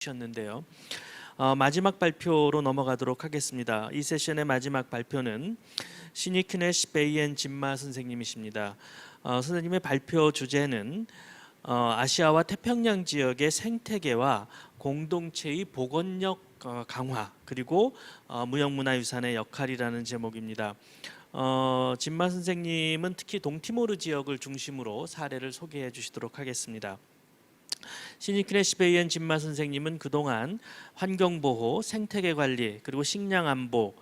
주셨는데요. 마지막 발표로 넘어가도록 하겠습니다. 이 세션의 마지막 발표는 시니크네시 베이엔 진마 선생님이십니다. 선생님의 발표 주제는 아시아와 태평양 지역의 생태계와 공동체의 복원력 강화 그리고 무형문화유산의 역할이라는 제목입니다. 진마 선생님은 특히 동티모르 지역을 중심으로 사례를 소개해 주시도록 하겠습니다. 시니크네시 베이엔 진마 선생님은 그동안 환경보호, 생태계관리, 그리고 식량안보,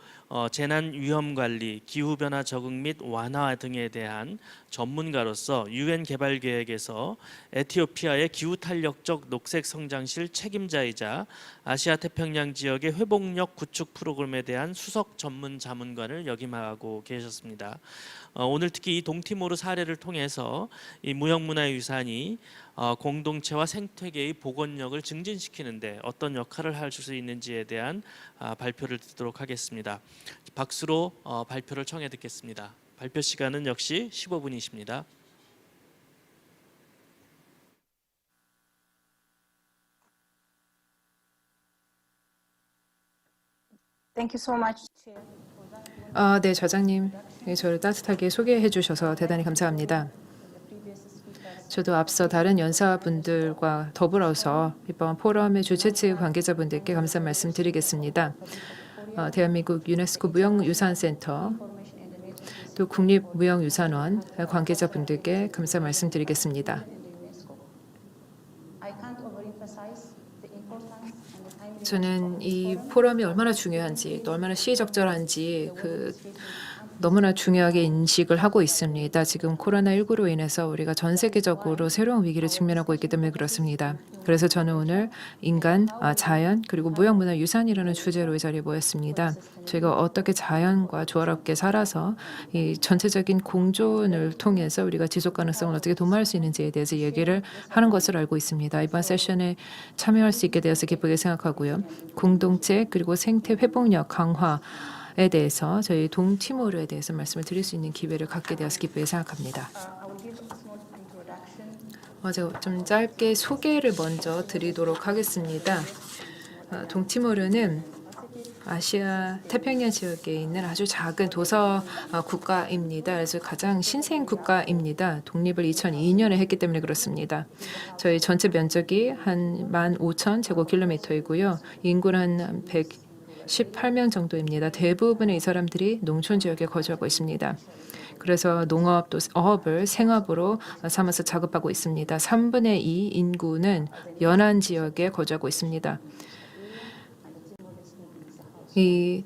재난위험관리, 기후변화 적응 및 완화 등에 대한 전문가로서 UN 개발계획에서 에티오피아의 기후탄력적 녹색성장실 책임자이자 아시아 태평양 지역의 회복력 구축 프로그램에 대한 수석 전문 자문관을 역임하고 계셨습니다. 오늘 특히 이 동티모르 사례를 통해서 이 무형문화유산이 공동체와 생태계의 복원력을 증진시키는데 어떤 역할을 할 수 있는지에 대한 발표를 듣도록 하겠습니다. 박수로 발표를 청해 듣겠습니다. 발표 시간은 역시 15분이십니다. Thank you so much. 네, 저장님. 저를 따뜻하게 소개해 주셔서 대단히 감사합니다. 저도 앞서 다른 연사분들과 더불어서 이번 포럼의 주최 측 관계자분들께 감사 말씀드리겠습니다. 대한민국 유네스코 무형유산센터 또 국립무형유산원 관계자분들께 감사 말씀드리겠습니다. 저는 이 포럼이 얼마나 중요한지 또 얼마나 시의적절한지 너무나 중요하게 인식을 하고 있습니다. 지금 코로나19로 인해서 우리가 전 세계적으로 새로운 위기를 직면하고 있기 때문에 그렇습니다. 그래서 저는 오늘 인간, 자연, 그리고 무형문화유산이라는 주제로 이 자리에 모였습니다. 저희가 어떻게 자연과 조화롭게 살아서 이 전체적인 공존을 통해서 우리가 지속 가능성을 어떻게 도모할 수 있는지에 대해서 얘기를 하는 것을 알고 있습니다. 이번 세션에 참여할 수 있게 되어서 기쁘게 생각하고요. 공동체 그리고 생태 회복력 강화에 대해서 저희 동티모르에 대해서 말씀을 드릴 수 있는 기회를 갖게 되어서 기쁘게 생각합니다. 제가 좀 짧게 소개를 먼저 드리도록 하겠습니다. 동티모르는 아시아 태평양 지역에 있는 아주 작은 도서 국가입니다. 그래서 가장 신생 국가입니다. 독립을 2002년에 했기 때문에 그렇습니다. 저희 전체 면적이 한 15,000제곱킬로미터이고요. 인구는 한 118명 정도입니다. 대부분의 이 사람들이 농촌 지역에 거주하고 있습니다. 그래서 농업 또 어업을 생업으로 삼아서 작업하고 있습니다. 3분의 2 인구는 연안 지역에 거주하고 있습니다. 이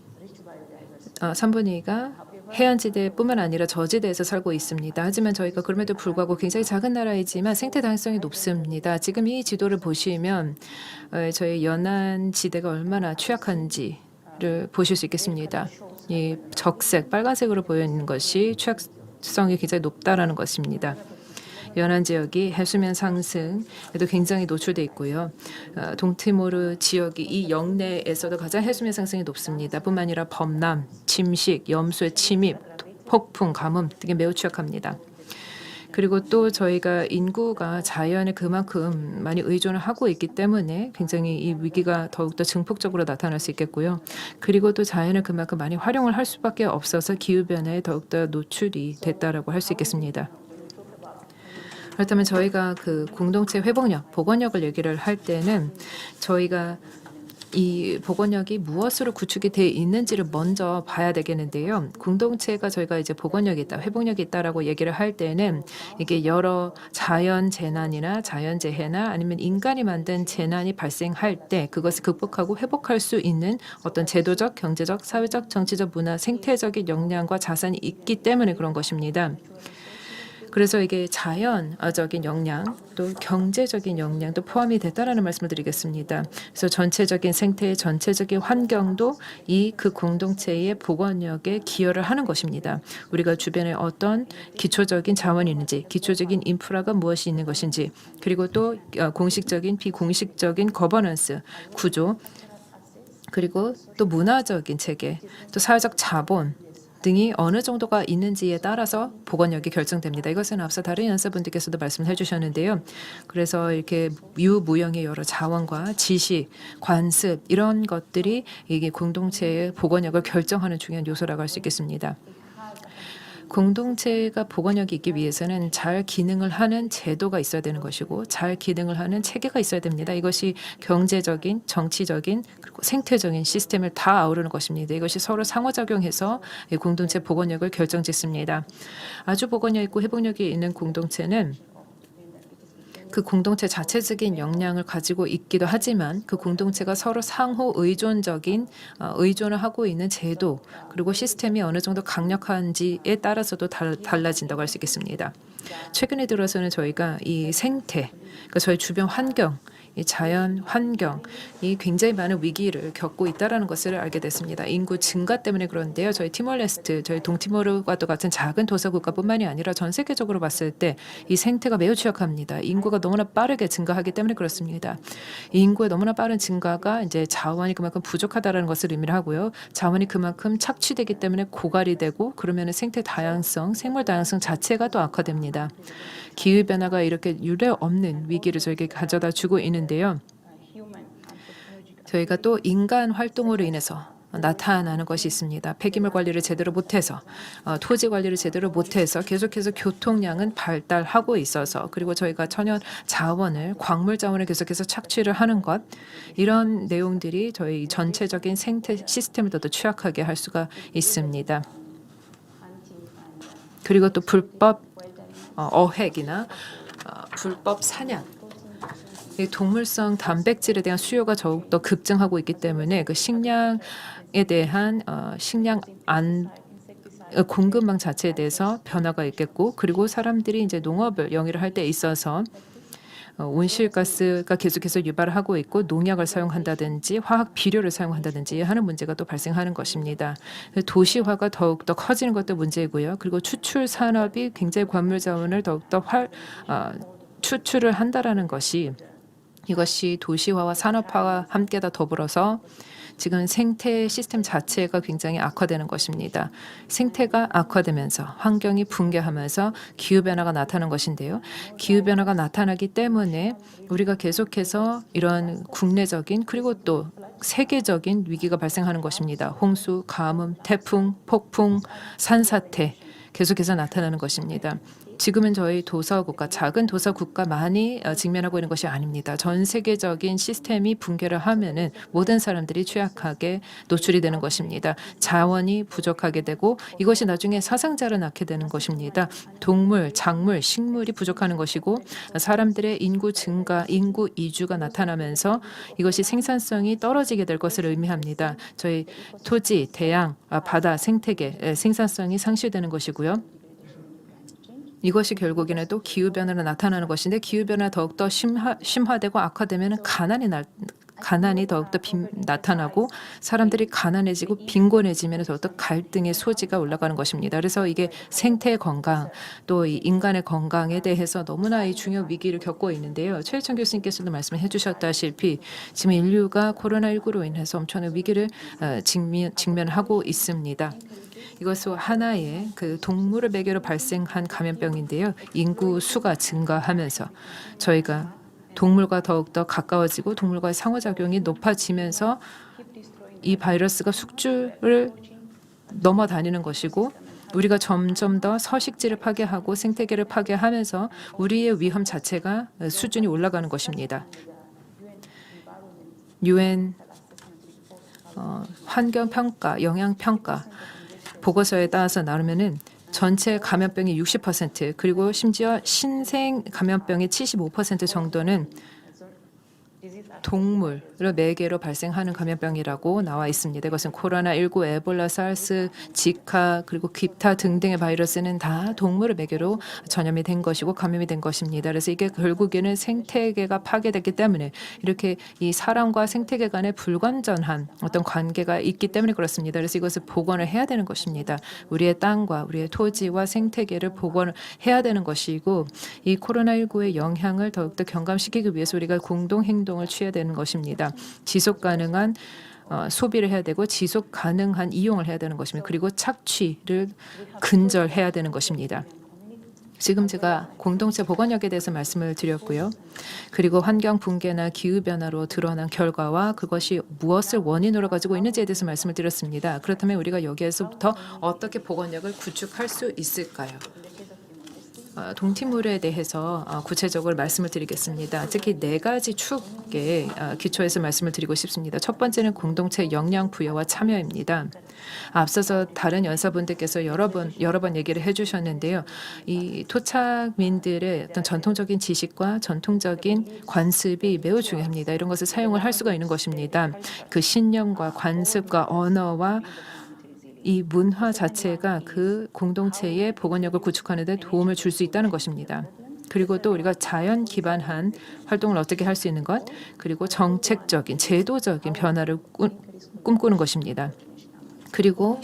3분의 2가 해안지대뿐만 아니라 저지대에서 살고 있습니다. 하지만 저희가 그럼에도 불구하고 굉장히 작은 나라이지만 생태 다양성이 높습니다. 지금 이 지도를 보시면 저희 연안 지대가 얼마나 취약한지를 보실 수 있겠습니다. 이 적색, 빨간색으로 보여 있는 것이 취약성이 굉장히 높다라는 것입니다. 연안 지역이 해수면 상승에도 굉장히 노출돼 있고요. 동티모르 지역이 이 영내에서도 가장 해수면 상승이 높습니다. 뿐만 아니라 범람, 침식, 염수의 침입, 폭풍, 가뭄 등에 매우 취약합니다. 그리고 또 저희가 인구가 자연에 그만큼 많이 의존을 하고 있기 때문에 굉장히 이 위기가 더욱더 증폭적으로 나타날 수 있겠고요. 그리고 또 자연을 그만큼 많이 활용을 할 수밖에 없어서 기후변화에 더욱더 노출이 됐다라고 할 수 있겠습니다. 그렇다면 저희가 그 공동체 회복력, 복원력을 얘기를 할 때는 저희가 이 복원력이 무엇으로 구축이 되어 있는지를 먼저 봐야 되겠는데요. 공동체가 저희가 이제 복원력이 있다, 회복력이 있다라고 얘기를 할 때는 이게 여러 자연 재난이나 자연재해나 아니면 인간이 만든 재난이 발생할 때 그것을 극복하고 회복할 수 있는 어떤 제도적, 경제적, 사회적, 정치적, 문화, 생태적인 역량과 자산이 있기 때문에 그런 것입니다. 그래서 이게 자연적인 역량 또 경제적인 역량도 포함이 됐다라는 말씀을 드리겠습니다. 그래서 전체적인 생태의 전체적인 환경도 그 공동체의 복원력에 기여를 하는 것입니다. 우리가 주변에 어떤 기초적인 자원이 있는지, 기초적인 인프라가 무엇이 있는 것인지, 그리고 또 공식적인 비공식적인 거버넌스 구조, 그리고 또 문화적인 체계, 또 사회적 자본, 등이 어느 정도가 있는지에 따라서 복원력이 결정됩니다. 이것은 앞서 다른 연사분들께서도 말씀해 주셨는데요. 그래서 이렇게 유무형의 여러 자원과 지식, 관습 이런 것들이 이게 공동체의 복원력을 결정하는 중요한 요소라고 할 수 있겠습니다. 공동체가 복원력이 있기 위해서는 잘 기능을 하는 제도가 있어야 되는 것이고 잘 기능을 하는 체계가 있어야 됩니다. 이것이 경제적인, 정치적인 그리고 생태적인 시스템을 다 아우르는 것입니다. 이것이 서로 상호작용해서 이 공동체 복원력을 결정짓습니다. 아주 복원력 있고 회복력이 있는 공동체는 그 공동체 자체적인 역량을 가지고 있기도 하지만 그 공동체가 서로 상호 의존적인 의존을 하고 있는 제도 그리고 시스템이 어느 정도 강력한지에 따라서도 달라진다고 할 수 있겠습니다. 최근에 들어서는 저희가 이 생태, 그러니까 저희 주변 환경, 이 자연 환경이 굉장히 많은 위기를 겪고 있다는 것을 알게 됐습니다. 인구 증가 때문에 그런데요. 저희 티모레스트, 저희 동티모르와도 같은 작은 도서국가뿐만이 아니라 전 세계적으로 봤을 때 이 생태가 매우 취약합니다. 인구가 너무나 빠르게 증가하기 때문에 그렇습니다. 이 인구의 너무나 빠른 증가가 이제 자원이 그만큼 부족하다는 것을 의미를 하고요. 자원이 그만큼 착취되기 때문에 고갈이 되고 그러면 생태 다양성, 생물 다양성 자체가 또 악화됩니다. 기후 변화가 이렇게 유례 없는 위기를 저에게 가져다 주고 있는데요. 저희가 또 인간 활동으로 인해서 나타나는 것이 있습니다. 폐기물 관리를 제대로 못해서 토지 관리를 제대로 못해서 계속해서 교통량은 발달하고 있어서 그리고 저희가 천연 자원을 광물 자원을 계속해서 착취를 하는 것 이런 내용들이 저희 전체적인 생태 시스템을 더 취약하게 할 수가 있습니다. 그리고 또 불법 어획이나 불법 사냥 이 동물성 단백질에 대한 수요가 더욱더 급증하고 있기 때문에 그 식량에 대한 식량 공급망 자체에 대해서 변화가 있겠고 그리고 사람들이 이제 농업을 영위를 할 때 있어서 온실가스가 계속해서 유발을 하고 있고 농약을 사용한다든지 화학 비료를 사용한다든지 하는 문제가 또 발생하는 것입니다. 도시화가 더욱더 커지는 것도 문제고요. 그리고 추출 산업이 굉장히 광물 자원을 더욱더 추출을 한다라는 것이 이것이 도시화와 산업화와 함께 다 더불어서 지금 생태 시스템 자체가 굉장히 악화되는 것입니다. 생태가 악화되면서 환경이 붕괴하면서 기후변화가 나타나는 것인데요. 기후변화가 나타나기 때문에 우리가 계속해서 이런 국내적인 그리고 또 세계적인 위기가 발생하는 것입니다. 홍수, 가뭄, 태풍, 폭풍, 산사태 계속해서 나타나는 것입니다. 지금은 저희 도서국가, 작은 도서국가만이 직면하고 있는 것이 아닙니다. 전 세계적인 시스템이 붕괴를 하면은 모든 사람들이 취약하게 노출이 되는 것입니다. 자원이 부족하게 되고 이것이 나중에 사상자를 낳게 되는 것입니다. 동물, 작물, 식물이 부족하는 것이고 사람들의 인구 증가, 인구 이주가 나타나면서 이것이 생산성이 떨어지게 될 것을 의미합니다. 저희 토지, 대양, 바다, 생태계 생산성이 상실되는 것이고요. 이것이 결국에는 또 기후변화로 나타나는 것인데 기후변화 더욱더 심화되고 악화되면 가난이 더욱더 나타나고 사람들이 가난해지고 빈곤해지면 더욱더 갈등의 소지가 올라가는 것입니다. 그래서 이게 생태 건강 또 이 인간의 건강에 대해서 너무나 이 중요한 위기를 겪고 있는데요. 최혜천 교수님께서도 말씀해 주셨다시피 지금 인류가 코로나19로 인해서 엄청난 위기를 직면하고 있습니다. 이것은 하나의 그 동물을 매개로 발생한 감염병인데요. 인구 수가 증가하면서 저희가 동물과 더욱더 가까워지고 동물과의 상호작용이 높아지면서 이 바이러스가 숙주를 넘어다니는 것이고 우리가 점점 더 서식지를 파괴하고 생태계를 파괴하면서 우리의 위험 자체가 수준이 올라가는 것입니다. UN 환경평가, 영향평가 보고서에 따라서 나누면은 전체 감염병의 60% 그리고 심지어 신생 감염병의 75% 정도는 동물을 매개로 발생하는 감염병이라고 나와 있습니다. 이것은 코로나19, 에볼라, 사르스, 지카 그리고 기타 등등의 바이러스는 다 동물을 매개로 전염이 된 것이고 감염이 된 것입니다. 그래서 이게 결국에는 생태계가 파괴됐기 때문에 이렇게 이 사람과 생태계 간의 불완전한 어떤 관계가 있기 때문에 그렇습니다. 그래서 이것을 복원을 해야 되는 것입니다. 우리의 땅과 우리의 토지와 생태계를 복원을 해야 되는 것이고 이 코로나19의 영향을 더욱더 경감시키기 위해서 우리가 공동 행동을 취해야 되는 것입니다. 지속 가능한 소비를 해야 되고 지속 가능한 이용을 해야 되는 것입니다. 그리고 착취를 근절해야 되는 것입니다. 지금 제가 공동체 보건력에 대해서 말씀을 드렸고요. 그리고 환경 붕괴나 기후 변화로 드러난 결과와 그것이 무엇을 원인으로 가지고 있는지에 대해서 말씀을 드렸습니다. 그렇다면 우리가 여기에서부터 어떻게 보건력을 구축할 수 있을까요? 동티모르에 대해서 구체적으로 말씀을 드리겠습니다. 특히 4가지 축에 기초해서 말씀을 드리고 싶습니다. 첫 번째는 공동체 역량 부여와 참여입니다. 앞서서 다른 연사분들께서 여러 번 얘기를 해주셨는데요. 이 토착민들의 어떤 전통적인 지식과 전통적인 관습이 매우 중요합니다. 이런 것을 사용을 할 수가 있는 것입니다. 그 신념과 관습과 언어와 이 문화 자체가 그 공동체의 보건력을 구축하는 데 도움을 줄 수 있다는 것입니다. 그리고 또 우리가 자연 기반한 활동을 어떻게 할 수 있는 것, 그리고 정책적인, 제도적인 변화를 꿈꾸는 것입니다. 그리고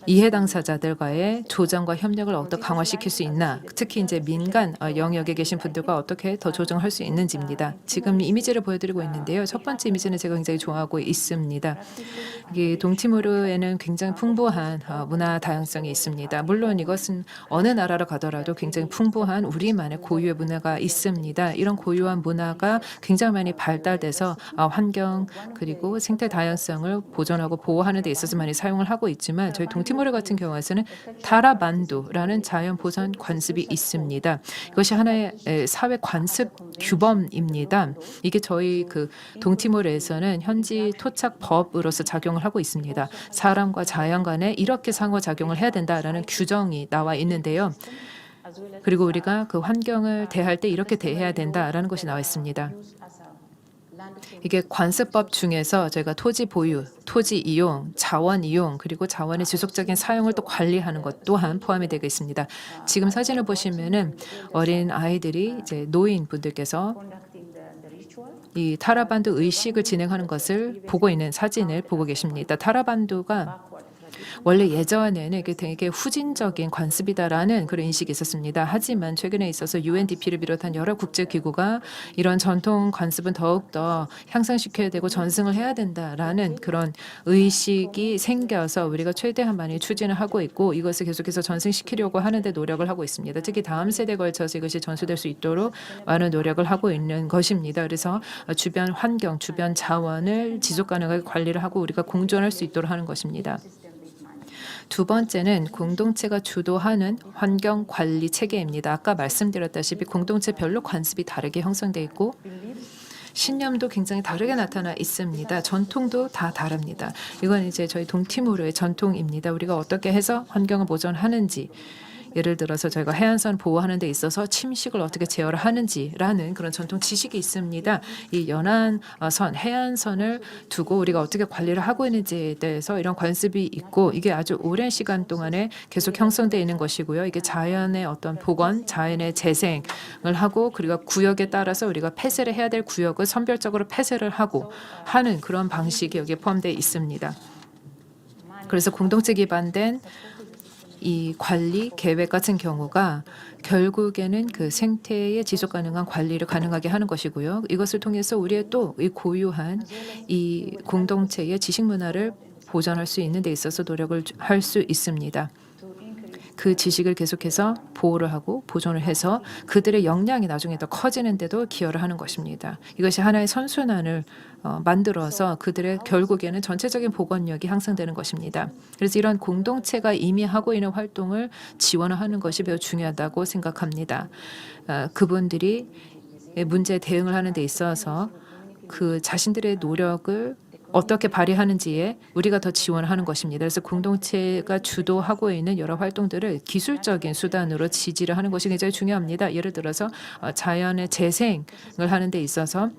이해 당사자들과의 조정과 협력을 어떻게 강화시킬 수 있나, 특히 이제 민간 영역에 계신 분들과 어떻게 더 조정할 수 있는지입니다. 지금 이미지를 보여드리고 있는데요. 첫 번째 이미지는 제가 굉장히 좋아하고 있습니다. 이 동티모르에는 굉장히 풍부한 문화 다양성이 있습니다. 물론 이것은 어느 나라로 가더라도 굉장히 풍부한 우리만의 고유의 문화가 있습니다. 이런 고유한 문화가 굉장히 많이 발달돼서 환경 그리고 생태 다양성을 보존하고 보호하는 데 있어서 많이 사용을 하고 있지만 저희 동티모르 같은 경우에는 타라반두라는 자연 보전 관습이 있습니다. 이것이 하나의 사회 관습 규범입니다. 이게 저희 그 동티모르에서는 현지 토착 법으로서 작용을 하고 있습니다. 사람과 자연 간에 이렇게 상호작용을 해야 된다라는 규정이 나와 있는데요. 그리고 우리가 그 환경을 대할 때 이렇게 대해야 된다라는 것이 나와 있습니다. 이게 관습법 중에서 저희가 토지 보유, 토지 이용, 자원 이용, 그리고 자원의 지속적인 사용을 또 관리하는 것 또한 포함이 되어 있습니다. 지금 사진을 보시면은 어린 아이들이 이제 노인분들께서 이 타라반두 의식을 진행하는 것을 보고 있는 사진을 보고 계십니다. 타라반두가 원래 예전에는 이게 되게 후진적인 관습이다라는 그런 인식이 있었습니다. 하지만 최근에 있어서 UNDP를 비롯한 여러 국제기구가 이런 전통 관습은 더욱더 향상시켜야 되고 전승을 해야 된다라는 그런 의식이 생겨서 우리가 최대한 많이 추진을 하고 있고 이것을 계속해서 전승시키려고 하는데 노력을 하고 있습니다. 특히 다음 세대에 걸쳐서 이것이 전수될 수 있도록 많은 노력을 하고 있는 것입니다. 그래서 주변 환경, 주변 자원을 지속가능하게 관리를 하고 우리가 공존할 수 있도록 하는 것입니다. 두 번째는 공동체가 주도하는 환경 관리 체계입니다. 아까 말씀드렸다시피 공동체별로 관습이 다르게 형성되어 있고 신념도 굉장히 다르게 나타나 있습니다. 전통도 다 다릅니다. 이건 이제 저희 동티모르의 전통입니다. 우리가 어떻게 해서 환경을 보존하는지 예를 들어서 저희가 해안선 보호하는 데 있어서 침식을 어떻게 제어를 하는지라는 그런 전통 지식이 있습니다. 이 연안선, 해안선을 두고 우리가 어떻게 관리를 하고 있는지에 대해서 이런 관습이 있고 이게 아주 오랜 시간 동안에 계속 형성되어 있는 것이고요. 이게 자연의 어떤 복원, 자연의 재생을 하고 그리고 구역에 따라서 우리가 폐쇄를 해야 될 구역을 선별적으로 폐쇄를 하고 하는 그런 방식이 여기에 포함되어 있습니다. 그래서 공동체 기반된 이 관리 계획 같은 경우가 결국에는 그 생태의 지속 가능한 관리를 가능하게 하는 것이고요. 이것을 통해서 우리의 또 이 고유한 이 공동체의 지식 문화를 보존할 수 있는 데 있어서 노력을 할 수 있습니다. 그 지식을 계속해서 보호를 하고 보존을 해서 그들의 역량이 나중에 더 커지는 데도 기여를 하는 것입니다. 이것이 하나의 선순환을 만들어서 그들의 결국에는 전체적인 보건력이 향상되는 것입니다. 그래서 이런 공동체가 이미 하고 있는 활동을 지원하는 것이 매우 중요하다고 생각합니다. 그분들이 문제에 대응을 하는 데 있어서 그 자신들의 노력을 어떻게 발휘하는지에 우리가 더 지원하는 것입니다. 그래서 공동체가 주도하고 있는 여러 활동들을 기술적인 수단으로 지지를 하는 것이 굉장히 중요합니다. 예를 들어서 자연의 재생을 하는 데 있어서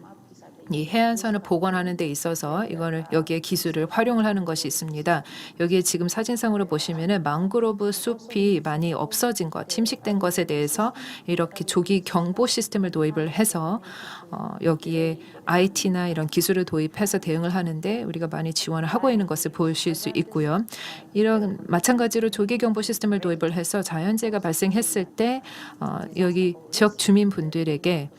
이 해안선을 복원하는 데 있어서 이거를 여기에 기술을 활용을 하는 것이 있습니다. 여기에 지금 사진상으로 보시면은 망그로브 숲이 많이 없어진 것, 침식된 것에 대해서 이렇게 조기 경보 시스템을 도입을 해서 여기에 IT나 이런 기술을 도입해서 대응을 하는데 우리가 많이 지원을 하고 있는 것을 보실 수 있고요. 이런 마찬가지로 조기 경보 시스템을 도입을 해서 자연재해가 발생했을 때 여기 지역 주민분들에게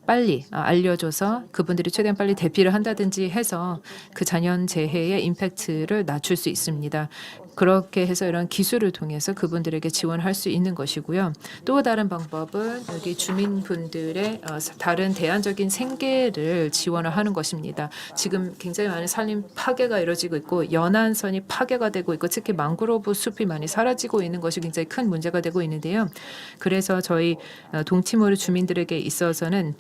빨리 알려줘서 그분들이 최대한 빨리 대피를 한다든지 해서 그 자연재해의 임팩트를 낮출 수 있습니다. 그렇게 해서 이런 기술을 통해서 그분들에게 지원할 수 있는 것이고요. 또 다른 방법은 여기 주민분들의 다른 대안적인 생계를 지원을 하는 것입니다. 지금 굉장히 많은 산림 파괴가 이루어지고 있고 연안선이 파괴가 되고 있고 특히 망그로브 숲이 많이 사라지고 있는 것이 굉장히 큰 문제가 되고 있는데요. 그래서 저희 동티모르 주민들에게 있어서는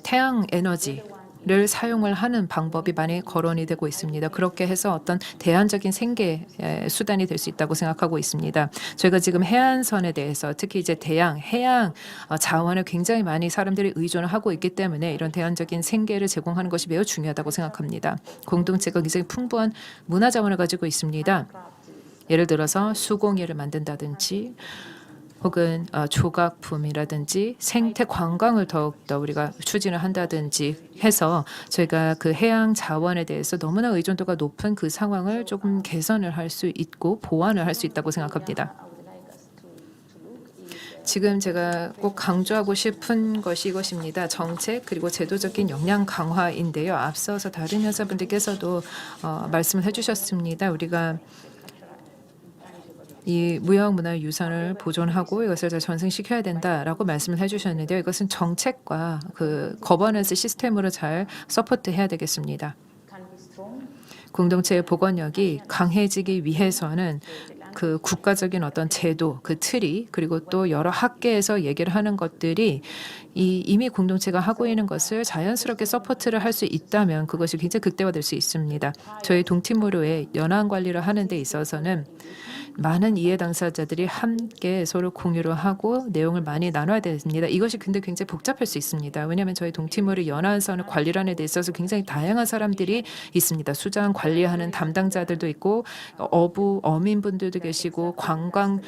태양 에너지를 사용을 하는 방법이 많이 거론이 되고 있습니다. 그렇게 해서 어떤 대안적인 생계 수단이 될 수 있다고 생각하고 있습니다. 저희가 지금 해안선에 대해서 특히 이제 해양 자원을 굉장히 많이 사람들이 의존을 하고 있기 때문에 이런 대안적인 생계를 제공하는 것이 매우 중요하다고 생각합니다. 공동체가 굉장히 풍부한 문화 자원을 가지고 있습니다. 예를 들어서 수공예를 만든다든지 혹은 조각품이라든지 생태 관광을 더욱더 우리가 추진을 한다든지 해서 저희가 그 해양 자원에 대해서 너무나 의존도가 높은 그 상황을 조금 개선을 할 수 있고 보완을 할 수 있다고 생각합니다. 지금 제가 꼭 강조하고 싶은 것이 이것입니다. 정책 그리고 제도적인 역량 강화인데요. 앞서서 다른 여자분들께서도 말씀을 해주셨습니다. 우리가 이 무형문화유산을 보존하고 이것을 잘 전승시켜야 된다라고 말씀을 해주셨는데요. 이것은 정책과 그 거버넌스 시스템으로 잘 서포트해야 되겠습니다. 공동체의 복원력이 강해지기 위해서는 그 국가적인 어떤 제도, 그 틀이 그리고 또 여러 학계에서 얘기를 하는 것들이 이미 공동체가 하고 있는 것을 자연스럽게 서포트를 할 수 있다면 그것이 굉장히 극대화될 수 있습니다. 저희 동티모르의 연안 관리를 하는 데 있어서는 많은 이해 당사자들이 함께 서로 공유를 하고 내용을 많이 나눠야 됩니다. 이것이 근데 굉장히 복잡할 수 있습니다. 왜냐하면 저희 동티모르 연안선을 관리하는 데 있어서 굉장히 다양한 사람들이 있습니다. 수장 관리하는 담당자들도 있고 어민분들도 계시고 관광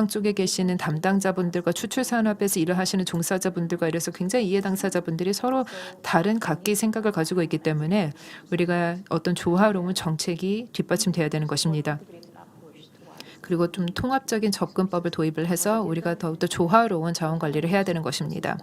쪽에 계시는 담당자분들과 추출 산업에서 일을 하시는 종사자분들과 이래서 굉장히 이해 당사자분들이 서로 다른 각기 생각을 가지고 있기 때문에 우리가 어떤 조화로운 정책이 뒷받침돼야 되는 것입니다. 그리고 좀 통합적인 접근법을 도입을 해서 우리가 더욱더 조화로운 자원 관리를 해야 되는 것입니다.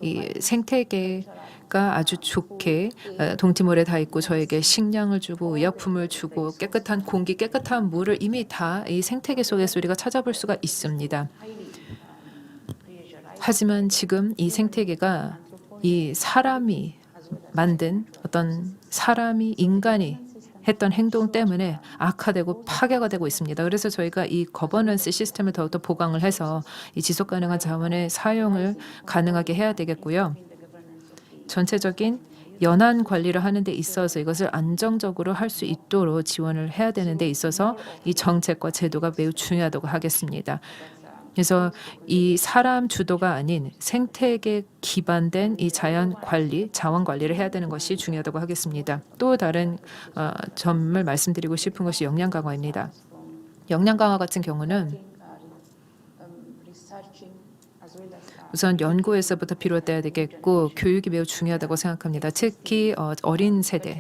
이 생태계가 아주 좋게 동티모르에 다 있고 저에게 식량을 주고 의약품을 주고 깨끗한 공기, 깨끗한 물을 이미 다 이 생태계 속에서 우리가 찾아볼 수가 있습니다. 하지만 지금 이 생태계가 이 사람이 만든 어떤 인간이 했던 행동 때문에 악화되고 파괴가 되고 있습니다. 그래서 저희가 이 거버넌스 시스템을 더욱더 보강을 해서 이 지속 가능한 자원의 사용을 가능하게 해야 되겠고요. 전체적인 연안 관리를 하는 데 있어서 이것을 안정적으로 할 수 있도록 지원을 해야 되는 데 있어서 이 정책과 제도가 매우 중요하다고 하겠습니다. 그래서 이 사람 주도가 아닌 생태계 기반된 이 자원 관리를 해야 되는 것이 중요하다고 하겠습니다. 또 다른 점을 말씀드리고 싶은 것이 역량 강화입니다. 역량 강화 같은 경우는 우선 연구에서부터 비롯돼야 되겠고 교육이 매우 중요하다고 생각합니다. 특히 어린 세대에게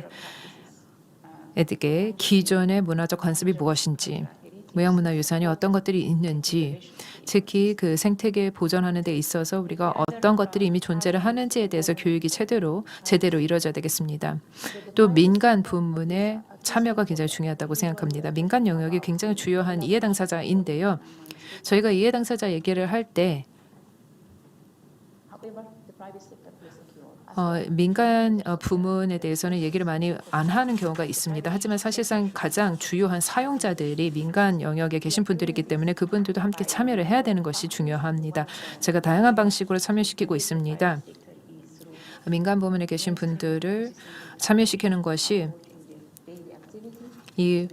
기존의 문화적 관습이 무엇인지 무형문화유산이 어떤 것들이 있는지 특히 그 생태계 보존하는 데 있어서 우리가 어떤 것들이 이미 존재를 하는지에 대해서 교육이 제대로 이루어져야 되겠습니다. 또 민간 부문의 참여가 굉장히 중요하다고 생각합니다. 민간 영역이 굉장히 주요한 이해 당사자인데요. 저희가 이해 당사자 얘기를 할 때 민간 부문에 대해서는 얘기를 많이 안 하는 경우가 있습니다. 하지만 사실상 가장 주요한 사용자들이 민간 영역에 계신 분들이기 때문에 그분들도 함께 참여를 해야 되는 것이 중요합니다. 제가 다양한 방식으로 참여시키고 있습니다. 민간 부문에 계신 분들을 참여시키는 것이 이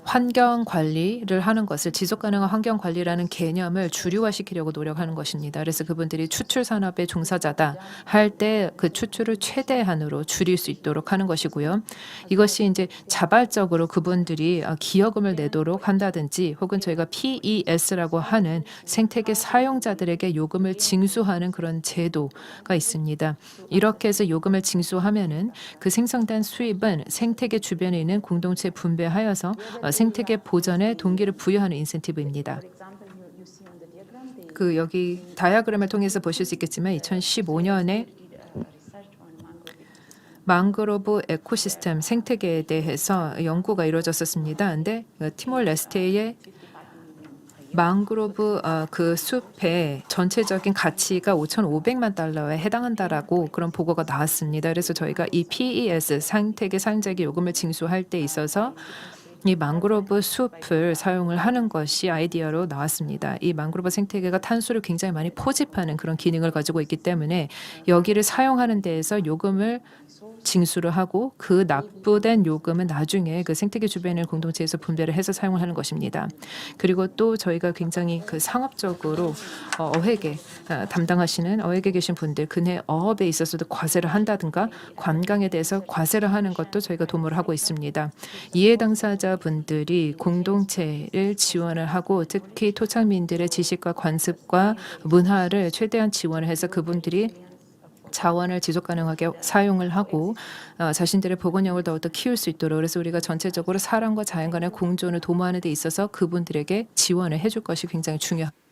환경 관리를 하는 것을 지속 가능한 환경 관리라는 개념을 주류화시키려고 노력하는 것입니다. 그래서 그분들이 추출 산업의 종사자다 할 때 그 추출을 최대한으로 줄일 수 있도록 하는 것이고요. 이것이 이제 자발적으로 그분들이 기여금을 내도록 한다든지 혹은 저희가 PES라고 하는 생태계 사용자들에게 요금을 징수하는 그런 제도가 있습니다. 이렇게 해서 요금을 징수하면은 그 생성된 수입은 생태계 주변에 있는 공동체에 분배하여서 생태계 보전에 동기를 부여하는 인센티브입니다. 그 여기 다이아그램을 통해서 보실 수 있겠지만 2015년에 망그로브 에코시스템 생태계에 대해서 연구가 이루어졌었습니다. 근데 티몰레스테의 망그로브 그 숲의 전체적인 가치가 5,500만 달러에 해당한다라고 그런 보고가 나왔습니다. 그래서 저희가 이 PES 생태계 사용자에게 요금을 징수할 때 있어서 이 망그로브 숲을 사용을 하는 것이 아이디어로 나왔습니다. 이 망그로브 생태계가 탄소를 굉장히 많이 포집하는 그런 기능을 가지고 있기 때문에 여기를 사용하는 데에서 요금을 징수를 하고 그 납부된 요금은 나중에 그 생태계 주변의 공동체에서 분배를 해서 사용을 하는 것입니다. 그리고 또 저희가 굉장히 그 상업적으로 어획에 담당하시는 어획에 계신 분들 근해 어업에 있어서도 과세를 한다든가 관광에 대해서 과세를 하는 것도 저희가 도모를 하고 있습니다. 이해 당사자분들이 공동체를 지원을 하고 특히 토착민들의 지식과 관습과 문화를 최대한 지원을 해서 그분들이 자원을 지속 가능하게 사용을 하고 자신들의 복원력을 더욱더 키울 수 있도록 그래서 우리가 전체적으로 사람과 자연 간의 공존을 도모하는 데 있어서 그분들에게 지원을 해줄 것이 굉장히 중요합니다.